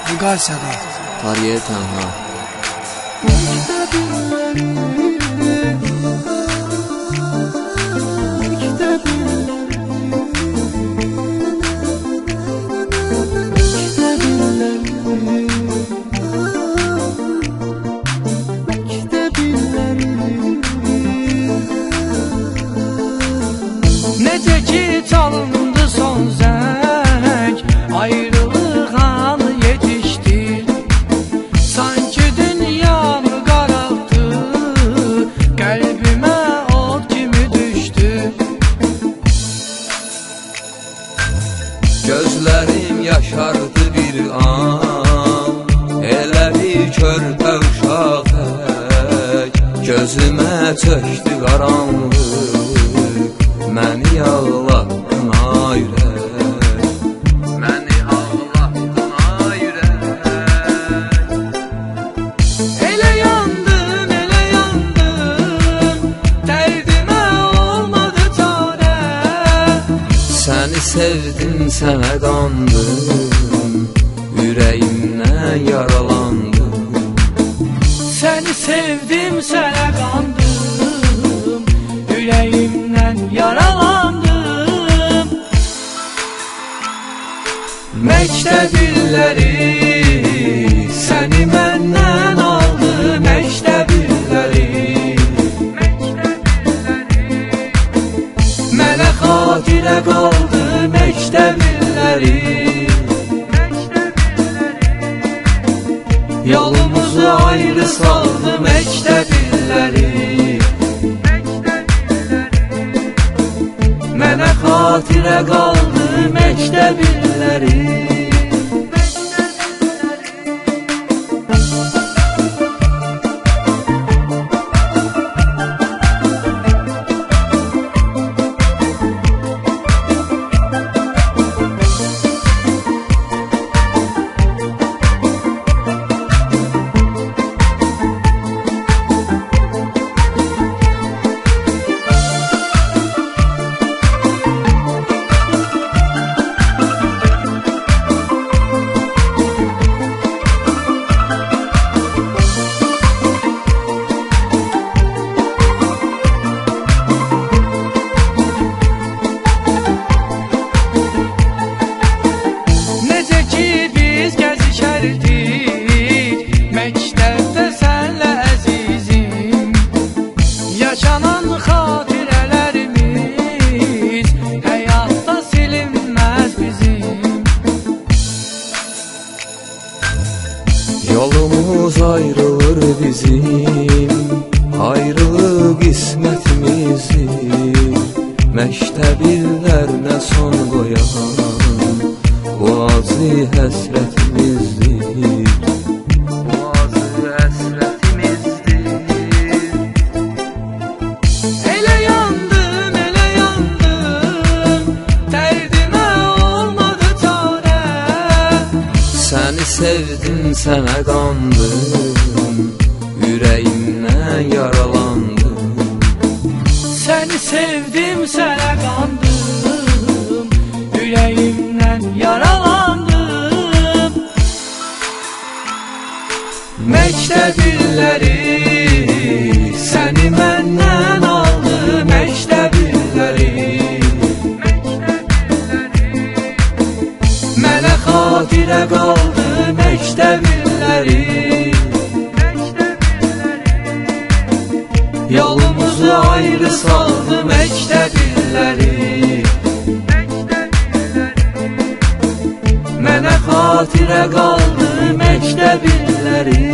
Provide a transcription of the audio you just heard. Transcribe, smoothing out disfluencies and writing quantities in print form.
Nigar Səda, Tariye Tənha. necə ki çalındı son zəng, ayrılıq anı yetişdi. Sanki dünyanı qaraldı, qəlbimə od kimi düşdü. Gözlərim yaşardı bir an, elə bir körpə uşaq tək. Gözümə çöktü qaranlıq, məni ağlatdın ay ürək, məni ağlatdın ay ürək. Elə yandım, dərdimə olmadı çarə. Səni sevdim, sənə qandım, ürəyimdən yaralandım. Səni sevdim, sənə qandım, ürəyimdən yaralandım. Məktəb illəri səni məndən aldı, məktəb illəri. Mənə xatirə qaldı məktəb illəri. Yolumuzu ayrı saldı məktəb illəri. Mənə xatirə qaldı məktəb illəri. Məktəbdə sənlə əzizim, yaşanan xatirələrimiz həyatda silinməz bizim. Yolumuz ayrılır bizim, ayrılıq qismətimizdir. Məktəb illərinə son qoyan bu acı həsrətimizdir. Elə yandım, dərdimə olmadı çarə. Səni sevdim, sənə qandım, ürəyimdən yaralandım. Səni sevdim, sənə qandım, ürəyimdən yaralandım. Məktəb illəri səni məndən aldı, məktəb illəri. Mənə xatirə qaldı məktəb illəri. Yolumuzu ayrı saldı məktəb illəri. Mənə xatirə qaldı məktəb illəri.